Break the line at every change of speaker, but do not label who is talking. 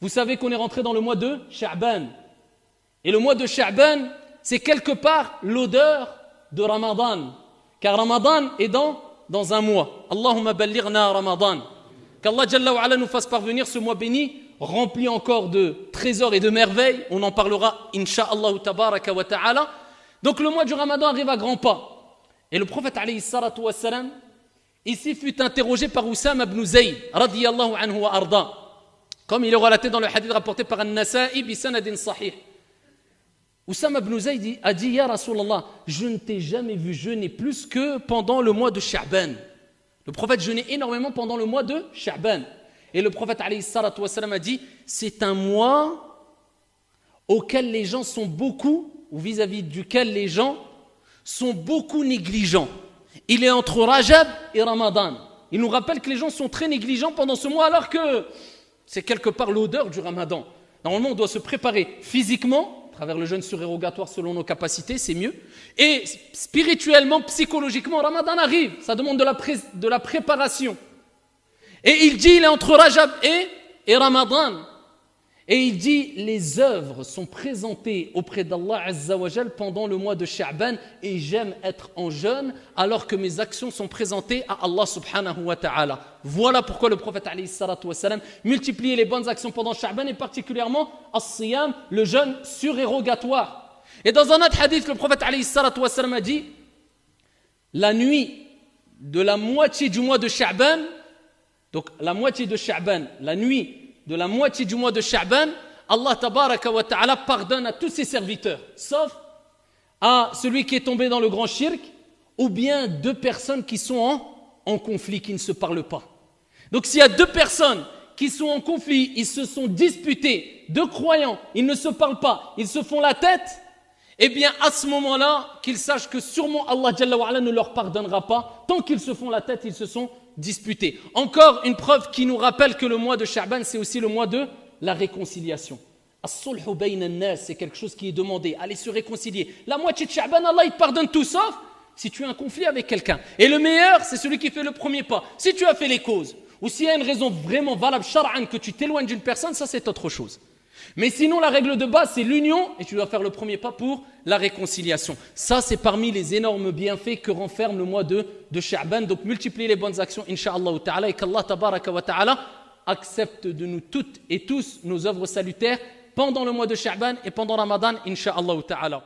Vous savez qu'on est rentré dans le mois de Sha'ban. Et le mois de Sha'ban, c'est quelque part l'odeur de Ramadan. Car Ramadan est dans un mois. Allahumma ballighna Ramadan. Qu'Allah Jalla wa Ala nous fasse parvenir ce mois béni, rempli encore de trésors et de merveilles. On en parlera, insha'Allah tabaraka wa ta'ala. Donc le mois du Ramadan arrive à grands pas. Et le prophète alayhi salatu wa salam, ici fut interrogé par Oussama ibn Zayd, radiyallahu anhu wa arda. Comme il est relaté dans le hadith rapporté par An-Nasa'i bi sanadin sahih. Oussama ibn Zayd a dit, Ya Rasulallah, je ne t'ai jamais vu jeûner plus que pendant le mois de Sha'ban. Le prophète jeûnait énormément pendant le mois de Sha'ban. Et le prophète alayhi salatu wa salam a dit, c'est un mois auquel les gens sont beaucoup, ou vis-à-vis duquel les gens sont beaucoup négligents. Il est entre Rajab et Ramadan. Il nous rappelle que les gens sont très négligents pendant ce mois alors que c'est quelque part l'odeur du Ramadan. Normalement, on doit se préparer physiquement, à travers le jeûne surérogatoire selon nos capacités, c'est mieux. Et spirituellement, psychologiquement, Ramadan arrive. Ça demande de la préparation. Et il dit, il est entre Rajab et Ramadan. Et il dit, les œuvres sont présentées auprès d'Allah Azza wa Jal pendant le mois de Sha'ban et j'aime être en jeûne alors que mes actions sont présentées à Allah subhanahu wa ta'ala. Voilà pourquoi le prophète alayhi salatu wa salam multipliait les bonnes actions pendant Sha'ban et particulièrement as-siyam, le jeûne surérogatoire. Et dans un autre hadith, le prophète alayhi salatu wa salam a dit, la nuit de la moitié du mois de Sha'ban, donc la moitié de Sha'ban, la nuit de la moitié du mois de Sha'ban, Allah tabaraka wa ta'ala pardonne à tous ses serviteurs, sauf à celui qui est tombé dans le grand shirk, ou bien deux personnes qui sont en conflit, qui ne se parlent pas. Donc s'il y a deux personnes qui sont en conflit, ils se sont disputés, deux croyants, ils ne se parlent pas, ils se font la tête, eh bien à ce moment-là, qu'ils sachent que sûrement Allah Jalla wa Ala ne leur pardonnera pas, tant qu'ils se font la tête, ils se sont disputés. Encore une preuve qui nous rappelle que le mois de Sha'ban, c'est aussi le mois de la réconciliation. As-sulhu bayna an-nas, c'est quelque chose qui est demandé. Allez se réconcilier. La moitié de Sha'ban, Allah il te pardonne tout sauf si tu as un conflit avec quelqu'un. Et le meilleur, c'est celui qui fait le premier pas. Si tu as fait les causes, ou s'il y a une raison vraiment valable, shar'an, que tu t'éloignes d'une personne, ça c'est autre chose. Mais sinon, la règle de base, c'est l'union et tu dois faire le premier pas pour la réconciliation. Ça, c'est parmi les énormes bienfaits que renferme le mois de Sha'ban. Donc, multipliez les bonnes actions, insha'Allah ta'ala, et qu'Allah tabaraka wa ta'ala accepte de nous toutes et tous nos œuvres salutaires pendant le mois de Sha'ban et pendant Ramadan, insha'Allah ta'ala.